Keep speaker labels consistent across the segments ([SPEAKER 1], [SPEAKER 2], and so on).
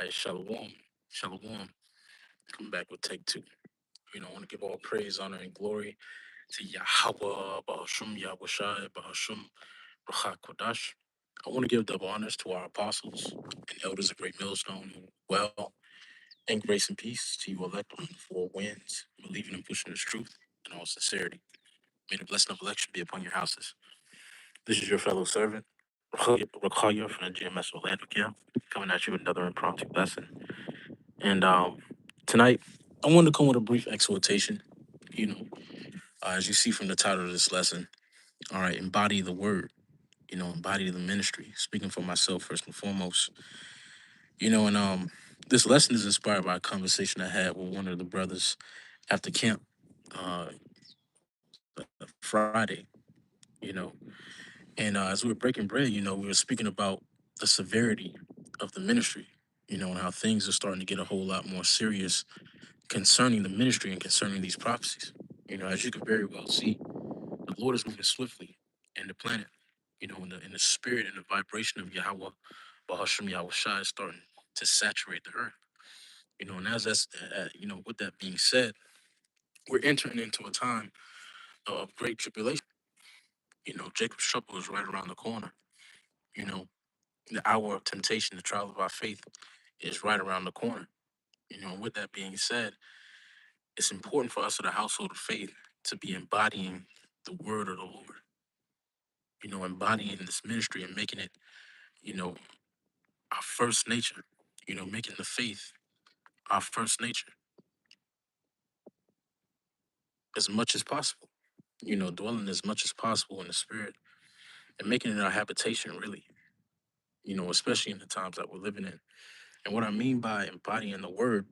[SPEAKER 1] Shalom. Shalom. Come back with take two. I want to give all praise, honor, and glory to Yahweh, Bahashum, Yahushai, Bahashum, Ruach Kodash. I want to give double honors to our apostles and elders of Great Millstone, well, and grace and peace to you elect on the four winds, believing and pushing this truth in all sincerity. May the blessing of election be upon your houses. This is your fellow servant, Rakaya from the GMS Orlando Camp, coming at you with another impromptu lesson. And tonight, I wanted to come with a brief exhortation. You know, as you see from the title of this lesson, all right, embody the word. Embody the ministry. Speaking for myself first and foremost. And this lesson is inspired by a conversation I had with one of the brothers after camp uh, Friday. You know, and as we were breaking bread, we were speaking about the severity of the ministry. And how things are starting to get a whole lot more serious concerning the ministry and concerning these prophecies. As you can very well see, the Lord is moving swiftly in the planet. In the spirit and the vibration of Yahweh, Bahashim Yahushai is starting to saturate the earth. And as with that being said, we're entering into a time of great tribulation. Jacob's trouble is right around the corner. You know, the hour of temptation, the trial of our faith, is right around the corner. With that being said, it's important for us in the household of faith to be embodying the word of the Lord. Embodying this ministry and making it, our first nature. Making the faith our first nature as much as possible. Dwelling as much as possible in the spirit and making it our habitation, really. Especially in the times that we're living in. And what I mean by embodying the word,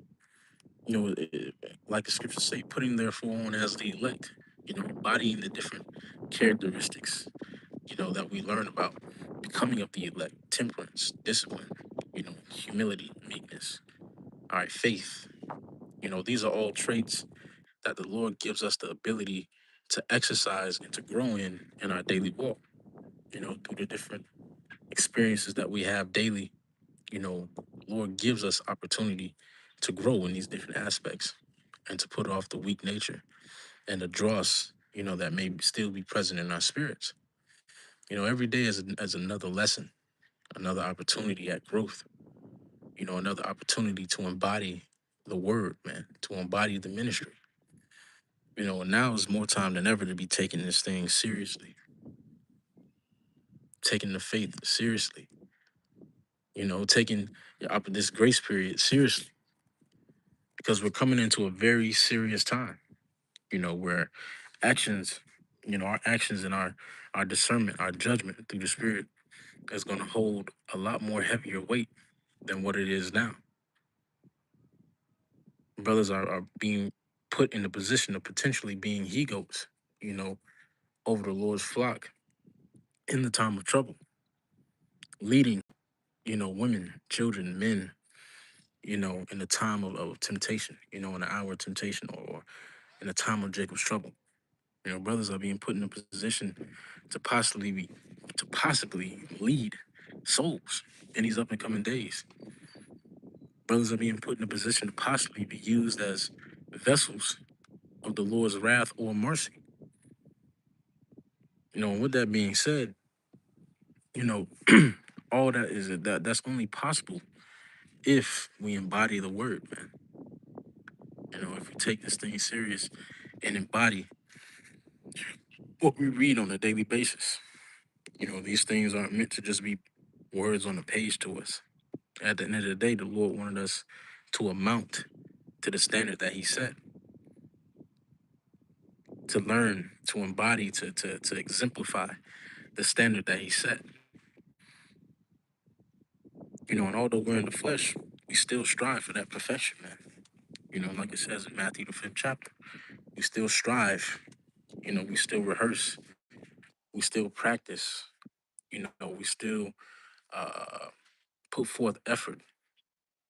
[SPEAKER 1] like the scriptures say, putting therefore on as the elect. Embodying the different characteristics that we learn about becoming of the elect: temperance, discipline, humility, meekness, all right, faith. These are all traits that the Lord gives us the ability to exercise and to grow in our daily walk. Through the different experiences that we have daily, Lord gives us opportunity to grow in these different aspects and to put off the weak nature and the dross, that may still be present in our spirits. Every day is another lesson, another opportunity at growth, another opportunity to embody the word, man, to embody the ministry. And now is more time than ever to be taking this thing seriously, taking the faith seriously, taking this grace period seriously, because we're coming into a very serious time, where actions, our actions and our discernment, our judgment through the spirit is going to hold a lot more heavier weight than what it is now. Brothers are being put in the position of potentially being he goats, you know, over the Lord's flock in the time of trouble, leading, women, children, men, in the time of temptation, in the hour of temptation, or in the time of Jacob's trouble. Brothers are being put in a position to possibly lead souls in these up and coming days. Brothers are being put in a position to possibly be used as vessels of the Lord's wrath or mercy. And with that being said, you know, all that is that's only possible if we embody the word, man. If we take this thing serious and embody what we read on a daily basis. These things aren't meant to just be words on a page to us. At the end of the day, the Lord wanted us to amount to the standard that He set, to learn, to embody, to exemplify the standard that He set. And although we're in the flesh, we still strive for that perfection, man. Like it says in Matthew the 5th chapter, we still strive. We still rehearse. We still practice. We still uh, put forth effort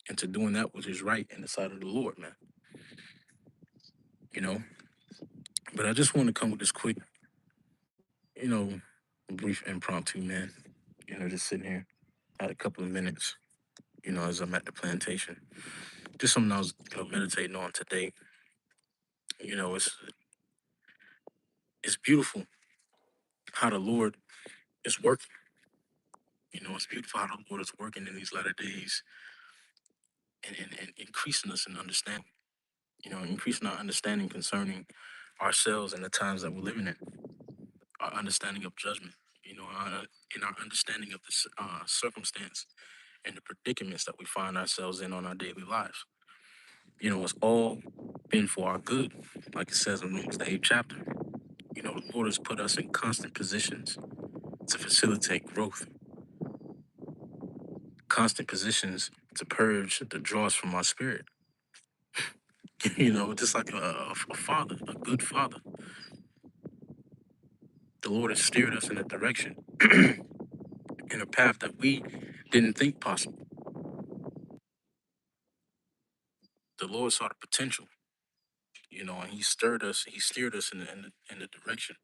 [SPEAKER 1] into doing that which is right in the sight of the Lord, man. You know, but I just want to come with this quick, you know, brief impromptu, man. Just sitting here, had a couple of minutes, as I'm at the plantation. Just something I was, meditating on today. You know, it's beautiful how the Lord is working. It's beautiful how the Lord is working in these latter days and increasing us in understanding. Increasing our understanding concerning ourselves and the times that we're living in, our understanding of judgment, in our understanding of this circumstance and the predicaments that we find ourselves in on our daily lives. It's all been for our good, like it says in Romans the 8th chapter. The Lord has put us in constant positions to facilitate growth, constant positions to purge the dross from our spirit. Just like a father, a good father. The Lord has steered us in a direction, in a path that we didn't think possible. The Lord saw the potential, and He steered us in the direction,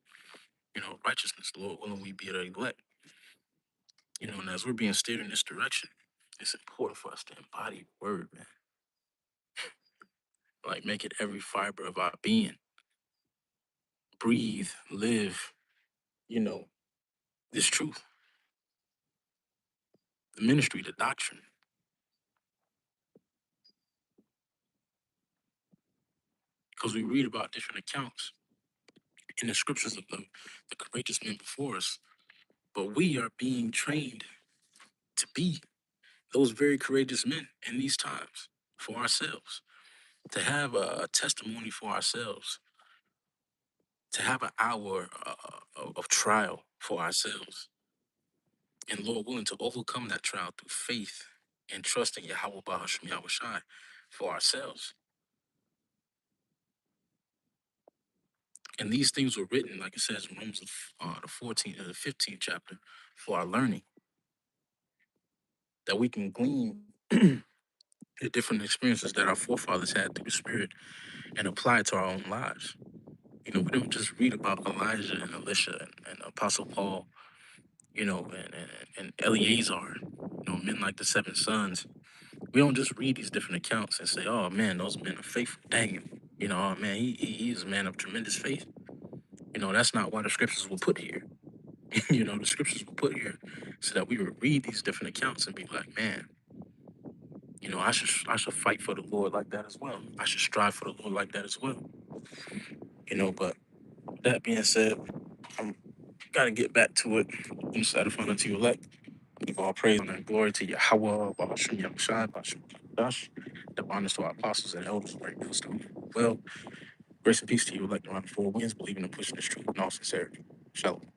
[SPEAKER 1] of righteousness. Lord willing, we be the elect. And as we're being steered in this direction, it's important for us to embody the word, man. Like make it every fiber of our being. Breathe, live, you know, this truth, the ministry, the doctrine. Because we read about different accounts in the scriptures of the courageous men before us. But we are being trained to be those very courageous men in these times for ourselves, to have a testimony for ourselves, to have an hour of trial for ourselves. And Lord willing to overcome that trial through faith and trust in Yahweh Bahasham Yahweh Shai for ourselves. And these things were written, like it says in Romans the 14th and the 15th chapter, for our learning, that we can glean the different experiences that our forefathers had through the Spirit and apply it to our own lives. We don't just read about Elijah and Elisha and Apostle Paul, and Eleazar, men like the seven sons. We don't just read these different accounts and say, oh man, those men are faithful. Dang, oh man, he is a man of tremendous faith. That's not why the scriptures were put here. The scriptures were put here so that we would read these different accounts and be like, man, I should fight for the Lord like that as well. I should strive for the Lord like that as well. But that being said, I'm gotta get back to it. Inside of unto you elect. Give all praise and glory to Yahweh, Bahashim Yahushai, Bahashim Dash, the honors to our apostles and elders right now. So, well, grace and peace to you, elect around the four winds, believing and pushing this truth in all sincerity. Shalom.